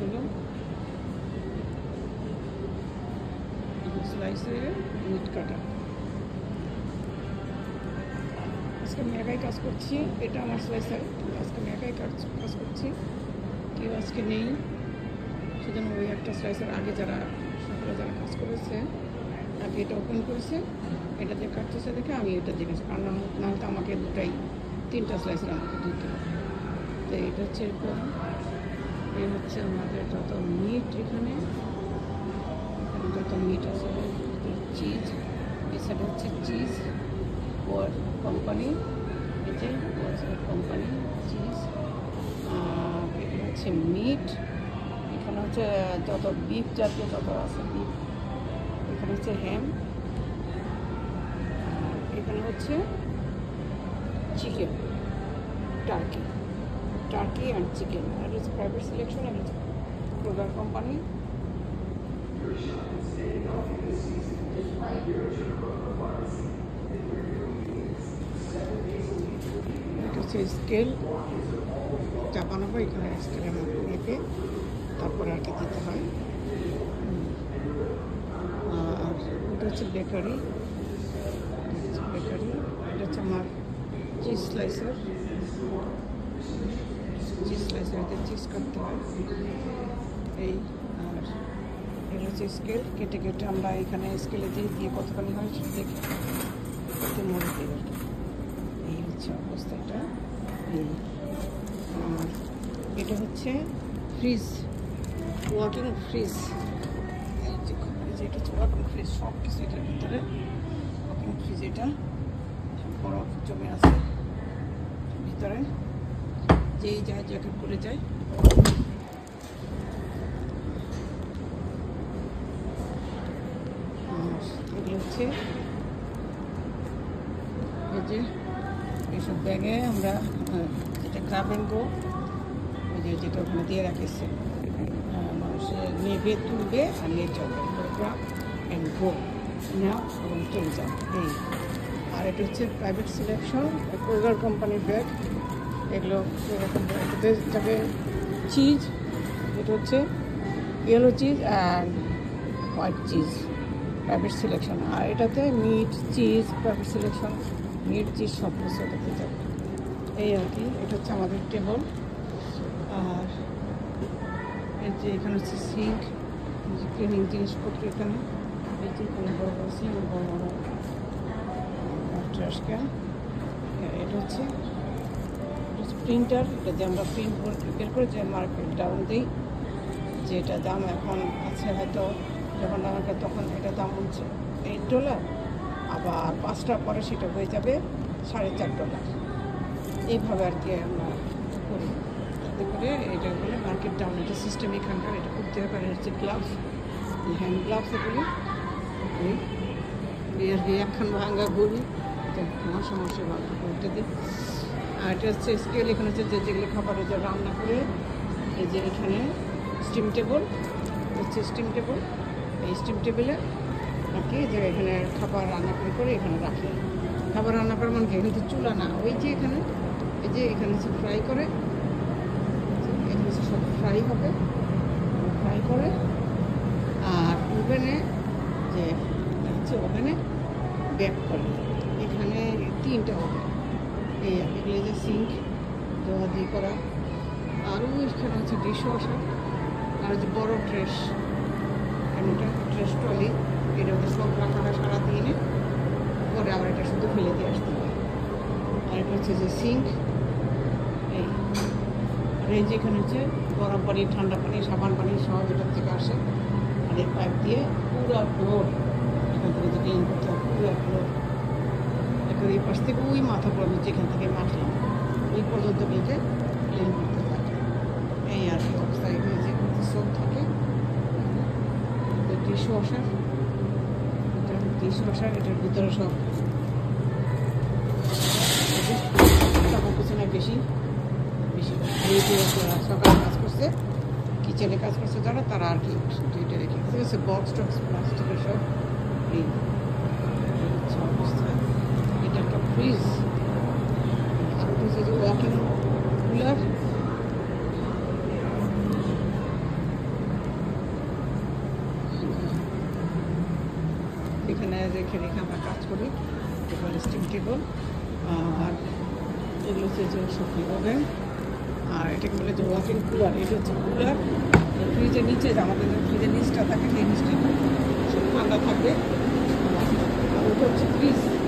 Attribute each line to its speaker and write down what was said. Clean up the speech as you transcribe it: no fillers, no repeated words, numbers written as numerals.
Speaker 1: হলো স্লাইসের মিট কাটা। আজকে আমি একাই কাজ করছি, এটা আমার স্লাইসার। আজকে আমি একাই কাজ করছি, কেউ আজকে নেই। সেজন্য ওই একটা স্লাইসার আগে সকালে যারা কাজ করেছে আগে এটা ওপেন করেছে, এটা দিয়ে কাটতেছে দেখে আমি এটা জিজ্ঞেস, কারণ না হয়তো আমাকে তিনটা স্লাইসার আমাকে দিতে হবে। তো এটা হচ্ছে এরকম। এই হচ্ছে আমাদের যত মিট, এখানে যত মিট আছে, চিজ, এই সাইডে হচ্ছে চিজ ওয়ার কোম্পানি, এই যে কোম্পানি চিজ। এখানে হচ্ছে মিট, এখানে হচ্ছে যত বিফ জাতীয় যত আছে বিফ, এখানে হচ্ছে হ্যাম, এখানে হচ্ছে চিকেন, টার্কি অ্যান্ড চিকেন। আর হচ্ছে প্রাইভেট সিলেকশন, আর হচ্ছে প্রোডাক্ট কোম্পানি। এটা হচ্ছে স্কেল, চাপানো হয় এখানে স্কেলের মধ্যে মেপে তারপরে আর কি দিতে হয়। আর এটা হচ্ছে বেকারি, এটা হচ্ছে আমার চিজ স্লাইসার, এতে চিজ কাটতে হয় এই। আর এটা হচ্ছে স্কেল, কেটে আমরা এখানে স্কেলে দিয়ে কতখানি হয় সেটা দেখে মনে দিই আর কি। এই হচ্ছে অবস্থাটা। আর এটা হচ্ছে ফ্রিজ, ওয়ার্কিং ফ্রিজ। এটা হচ্ছে ওয়ার্কিং ফ্রিজ, সব কিছু এটার ভিতরে ওয়ার্কিং ফ্রিজ। এটা বরফ জমে আছে ভিতরে, যেই যায় জ্যাকেট করে যায়। এগুলো হচ্ছে এই যে এইসব ব্যাগে আমরা যেটা গ্রাব অ্যান্ড গো, ওই যে যেটা ওখানে দিয়ে রাখিছে, মানুষের নেবে তুলবে আর নিয়ে চলবে, গ্রাব অ্যান্ড গো নাও এবং চলে যাও এই। আর এটা হচ্ছে প্রাইভেট সিলেকশন, কোগার কোম্পানির ব্যাগ। এগুলো এরকম এটাতে যাবে চিজ, এটা হচ্ছে yellow cheese and white cheese, private selection. আর এটাতে meat, cheese, private selection, meat, cheese সব কিছু এটাতে যাবে এই আর কি। এটা হচ্ছে আমাদের টেবল। আর এই যে এখানে হচ্ছে সিঙ্ক, ক্লিনিং জিনিসপত্র এখানে, এই যে এখানে বড় বড় সিঙ্ক, বড় বড় ট্রাশ ক্যান। এটা হচ্ছে প্রিন্টার, এটা যে আমরা প্রিন্ট বের করে যে মার্কেট ডাউন দিই, যেটা দাম এখন আছে হয়তো যখন আমাকে তখন এটা দাম হচ্ছে $8, আবার 5টা পরে সেটা হয়ে যাবে $4.5। এইভাবে আর কি আমরা করি, এতে করে এটা বলে মার্কেট ডাউন। এটা সিস্টেম এখানকার, এটা করতে হবে। আর হচ্ছে গ্লাভস, হ্যান্ড গ্লাভস, এগুলি একখান ভাঙ্গা ঘুরি তো সমস্যা ভালো করতে দিই। আর এটা হচ্ছে স্কেল, এখানে হচ্ছে যেগুলো খাবার যে রান্না করে, এই যে এখানে স্টিম টেবল হচ্ছে স্টিম টেবল। এই স্টিম টেবিলে রাখি, যে এখানে খাবার রান্না করে এখানে রাখি। খাবার রান্না করে মানে কিন্তু চুলা না, ওই যে এখানে এই যে এখানে হচ্ছে ফ্রাই করে, এখানে সব ফ্রাই হবে, ফ্রাই করে। আর ওভেনে যে হচ্ছে ওভেনে বেক করে, এখানে 3টা ওভেন এই এগুলো যে সিঙ্ক ধোয়া দিয়ে করা। আরও এখানে হচ্ছে ডিশ ওয়াশার, আর হচ্ছে বড় ট্রেস, এটা ট্রেস ট্রলি, এটা হচ্ছে সব রাখা হয় সারাদিনে, পরে আবার এটা শুধু ফেলে দিয়ে আসতে হয়। আর এটা হচ্ছে যে সিঙ্ক এই। আর এই যে এখানে হচ্ছে গরম পানি, ঠান্ডা পানি, সাবান পানি সব এটার থেকে আসে। আর এই পাইপ দিয়ে পুরো ফ্লোর এখান থেকে যে ক্লিন করতে হয়, পুরো ফ্লোর এখন এই পাশ থেকে ওই মাথা পড়বে যেখান থেকে মাখলাম ওই পর্যন্ত গেলে ক্লিন করতে থাকে। এই আর কি অবস্থা। এখানে যে সোপ থাকে, ডিশ ওয়াশার, এটার ভিতরে সব সবার পিছনে বেশি সকালে কাজ করছে, কিচেনে কাজ করছে যারা, তারা আর কি দুইটা রেখে গেছে বক্স টক্স প্লাস্টিকের সব। এই অবস্থা। এটা একটা ফ্রিজ। আর ওটা হচ্ছে যে ওয়াকিং কুলার, এখানে রেখে রেখে আমরা কাজ করি। এটা স্টিম টেবল। আর এগুলো হচ্ছে যে শুকনো ওভেন। আর এটাকে বলে যে ওয়াকিং কুলার। এটা হচ্ছে কুলার। ফ্রিজের নিচে আমাদের ফ্রিজের নিচটা থাকে, সেই নিচটা ঠান্ডা থাকবে। আর ওটা হচ্ছে ফ্রিজ।